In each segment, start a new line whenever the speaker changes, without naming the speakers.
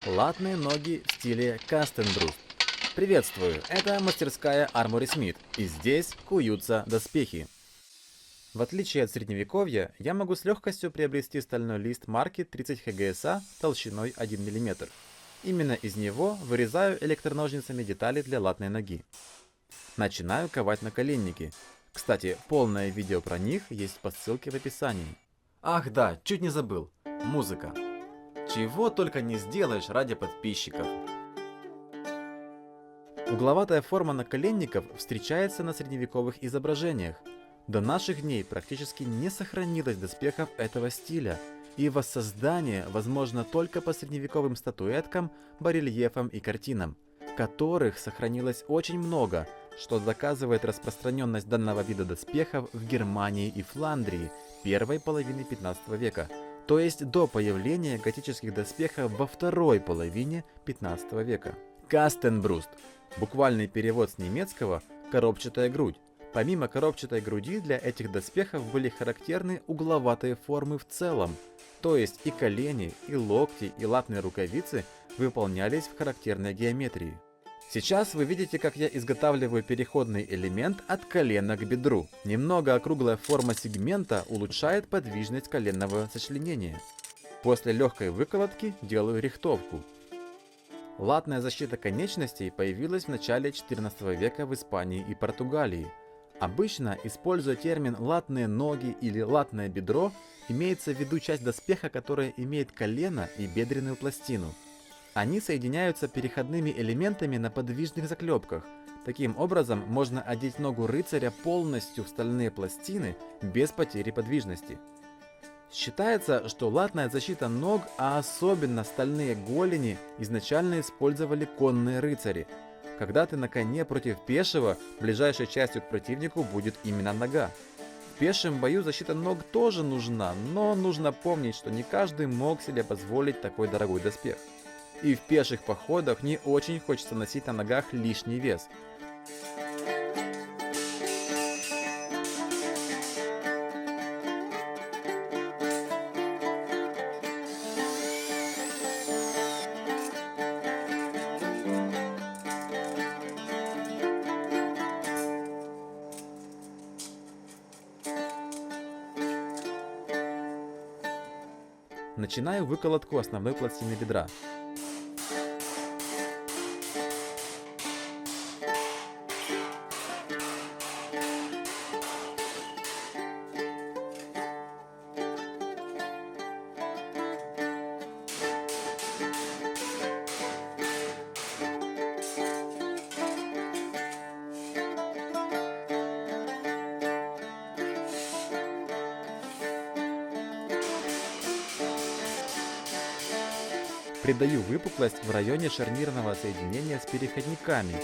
Латные ноги в стиле Кастенбруст. Приветствую, это мастерская Armory Smith, и здесь куются доспехи. В отличие от средневековья, я могу с легкостью приобрести стальной лист марки 30 ХГСА толщиной 1 мм. Именно из него вырезаю электроножницами детали для латной ноги. Начинаю ковать наколенники. Кстати, полное видео про них есть по ссылке в описании. Ах да, чуть не забыл. Музыка. Чего только не сделаешь ради подписчиков. Угловатая форма наколенников встречается на средневековых изображениях. До наших дней практически не сохранилось доспехов этого стиля, и воссоздание возможно только по средневековым статуэткам, барельефам и картинам, которых сохранилось очень много, что доказывает распространенность данного вида доспехов в Германии и Фландрии первой половины 15 века, то есть до появления готических доспехов во второй половине 15 века. Кастенбруст. Буквальный перевод с немецкого «коробчатая грудь». Помимо коробчатой груди для этих доспехов были характерны угловатые формы в целом, то есть и колени, и локти, и латные рукавицы выполнялись в характерной геометрии. Сейчас вы видите, как я изготавливаю переходный элемент от колена к бедру. Немного округлая форма сегмента улучшает подвижность коленного сочленения. После легкой выколотки делаю рихтовку. Латная защита конечностей появилась в начале XIV века в Испании и Португалии. Обычно, используя термин «латные ноги» или «латное бедро», имеется в виду часть доспеха, которая имеет колено и бедренную пластину. Они соединяются переходными элементами на подвижных заклепках. Таким образом, можно одеть ногу рыцаря полностью в стальные пластины без потери подвижности. Считается, что латная защита ног, а особенно стальные голени, изначально использовали конные рыцари. Когда ты на коне против пешего, ближайшей частью к противнику будет именно нога. В пешем бою защита ног тоже нужна, но нужно помнить, что не каждый мог себе позволить такой дорогой доспех. И в пеших походах не очень хочется носить на ногах лишний вес. Начинаю выколотку основной пластины бедра. Придаю выпуклость в районе шарнирного соединения с переходниками.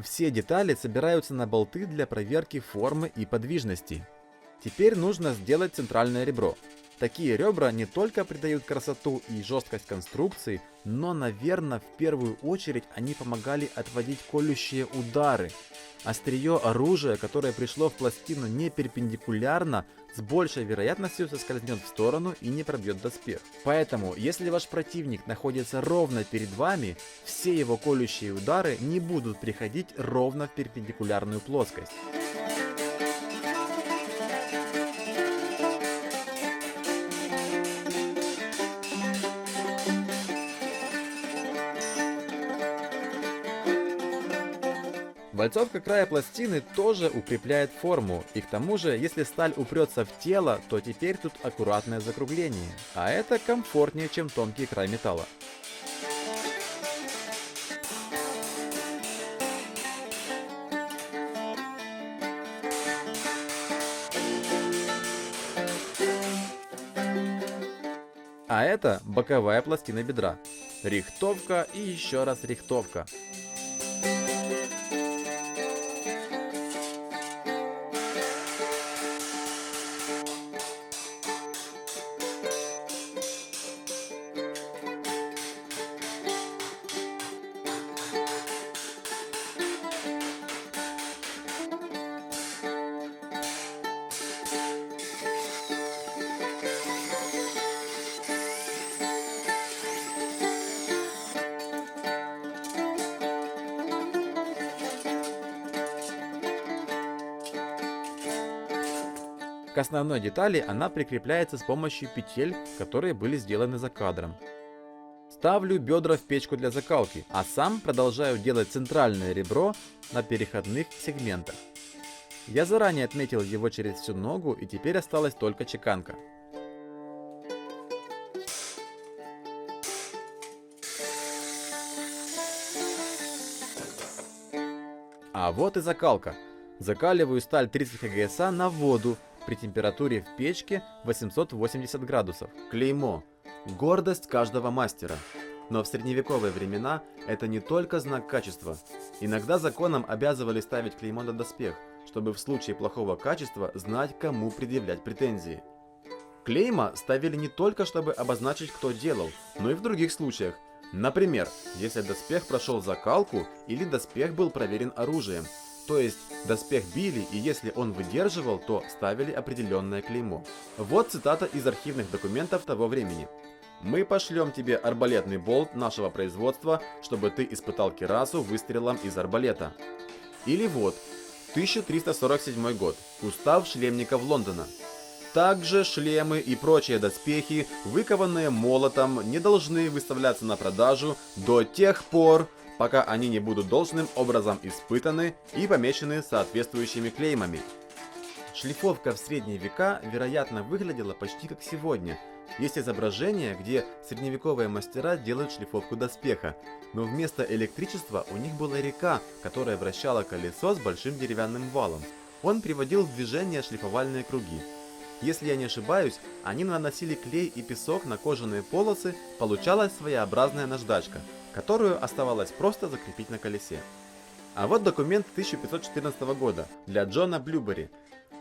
Все детали собираются на болты для проверки формы и подвижности. Теперь нужно сделать центральное ребро. Такие ребра не только придают красоту и жесткость конструкции, но, наверное, в первую очередь они помогали отводить колющие удары. Острие оружия, которое пришло в пластину не перпендикулярно, с большей вероятностью соскользнет в сторону и не пробьет доспех. Поэтому, если ваш противник находится ровно перед вами, все его колющие удары не будут приходить ровно в перпендикулярную плоскость. Вальцовка края пластины тоже укрепляет форму, и к тому же, если сталь упрется в тело, то теперь тут аккуратное закругление, а это комфортнее, чем тонкий край металла. А это боковая пластина бедра. Рихтовка и еще раз рихтовка. К основной детали она прикрепляется с помощью петель, которые были сделаны за кадром. Ставлю бедра в печку для закалки, а сам продолжаю делать центральное ребро на переходных сегментах. Я заранее отметил его через всю ногу, и теперь осталась только чеканка. А вот и закалка. Закаливаю сталь 30 КГСА на воду при температуре в печке 880 градусов. Клеймо. Гордость каждого мастера. Но в средневековые времена это не только знак качества. Иногда законом обязывали ставить клеймо на доспех, чтобы в случае плохого качества знать, кому предъявлять претензии. Клейма ставили не только, чтобы обозначить, кто делал, но и в других случаях. Например, если доспех прошел закалку или доспех был проверен оружием. То есть доспех били, и если он выдерживал, то ставили определенное клеймо. Вот цитата из архивных документов того времени. «Мы пошлем тебе арбалетный болт нашего производства, чтобы ты испытал кирасу выстрелом из арбалета». Или вот, 1347 год. Устав шлемников Лондона. Также шлемы и прочие доспехи, выкованные молотом, не должны выставляться на продажу до тех пор, пока они не будут должным образом испытаны и помечены соответствующими клеймами. Шлифовка в средние века, вероятно, выглядела почти как сегодня. Есть изображения, где средневековые мастера делают шлифовку доспеха, но вместо электричества у них была река, которая вращала колесо с большим деревянным валом. Он приводил в движение шлифовальные круги. Если я не ошибаюсь, они наносили клей и песок на кожаные полосы, получалась своеобразная наждачка, которую оставалось просто закрепить на колесе. А вот документ 1514 года для Джона Блюбери.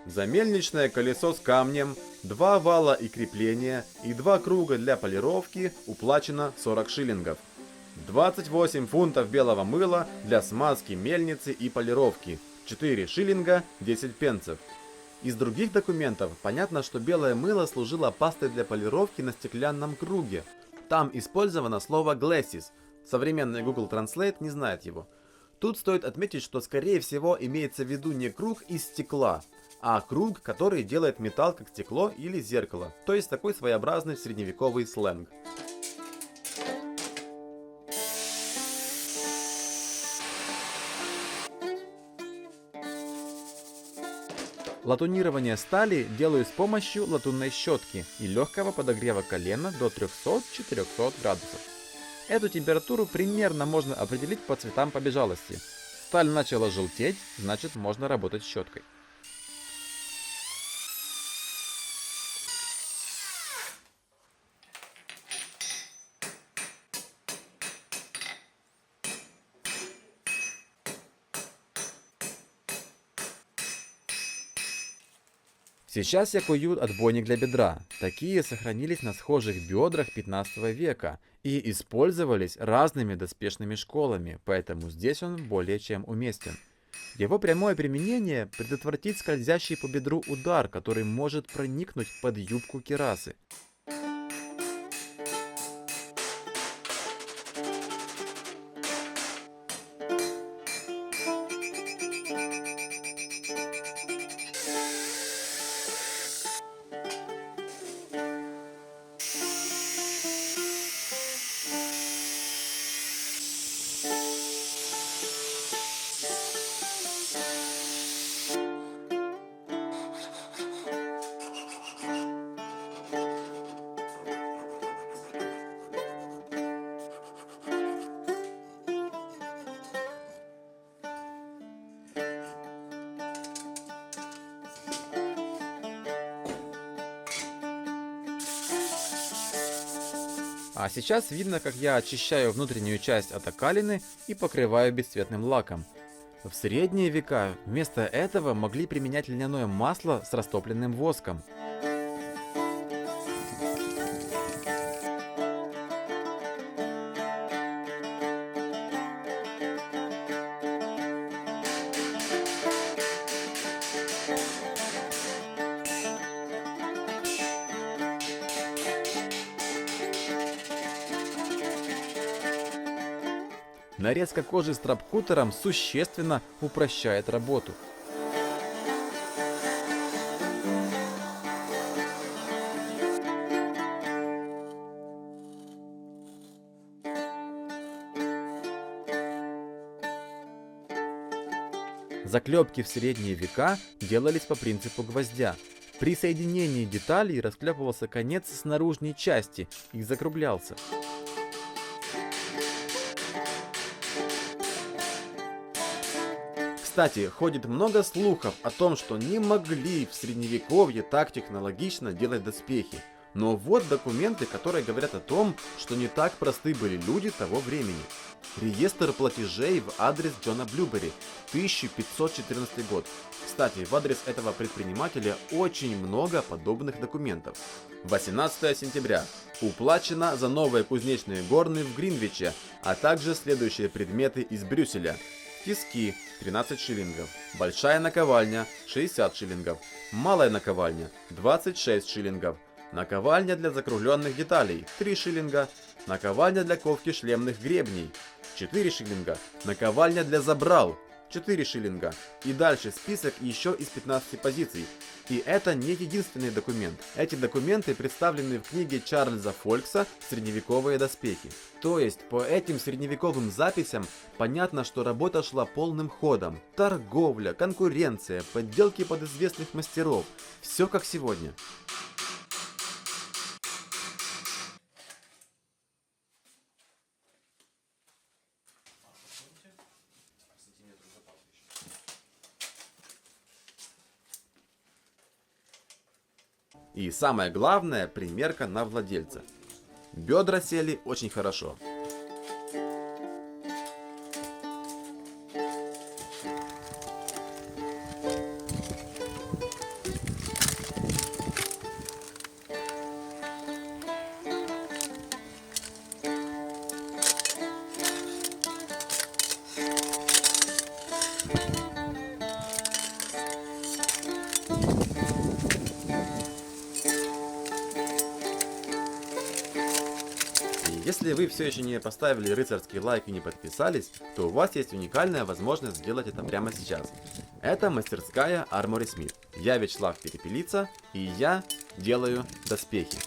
За мельничное колесо с камнем, 2 вала и крепления и 2 круга для полировки уплачено 40 шиллингов. 28 фунтов белого мыла для смазки мельницы и полировки, 4 шиллинга 10 пенсов. Из других документов понятно, что белое мыло служило пастой для полировки на стеклянном круге. Там использовано слово glasses. Современный Google Translate не знает его. Тут стоит отметить, что скорее всего имеется в виду не круг из стекла, а круг, который делает металл как стекло или зеркало. То есть такой своеобразный средневековый сленг. Латунирование стали делаю с помощью латунной щетки и легкого подогрева колена до 300-400 градусов. Эту температуру примерно можно определить по цветам побежалости. Сталь начала желтеть, значит можно работать щеткой. Сейчас я кую отбойник для бедра. Такие сохранились на схожих бедрах 15 века и использовались разными доспешными школами, поэтому здесь он более чем уместен. Его прямое применение предотвратит скользящий по бедру удар, который может проникнуть под юбку кирасы. А сейчас видно, как я очищаю внутреннюю часть от окалины и покрываю бесцветным лаком. В средние века вместо этого могли применять льняное масло с растопленным воском. Нарезка кожи страпкутером существенно упрощает работу. Заклепки в средние века делались по принципу гвоздя. При соединении деталей расклепывался конец с наружной части и закруглялся. Кстати, ходит много слухов о том, что не могли в средневековье так технологично делать доспехи. Но вот документы, которые говорят о том, что не так просты были люди того времени. Реестр платежей в адрес Джона Блюбери, 1514 год. Кстати, в адрес этого предпринимателя очень много подобных документов. 18 сентября. Уплачено за новые кузнечные горны в Гринвиче, а также следующие предметы из Брюсселя. Тиски 13 шиллингов, большая наковальня 60 шиллингов, малая наковальня 26 шиллингов, наковальня для закругленных деталей 3 шиллинга, наковальня для ковки шлемных гребней 4 шиллинга, наковальня для забрал 4 шиллинга. И дальше список еще из 15 позиций. И это не единственный документ. Эти документы представлены в книге Чарльза Фолькса «Средневековые доспехи». То есть по этим средневековым записям понятно, что работа шла полным ходом. Торговля, конкуренция, подделки под известных мастеров. Все как сегодня. И самое главное, примерка на владельца. Бедра сели очень хорошо. Если вы все еще не поставили рыцарский лайк и не подписались, то у вас есть уникальная возможность сделать это прямо сейчас. Это мастерская Armory Smith. Я Вячеслав Перепелица, и я делаю доспехи.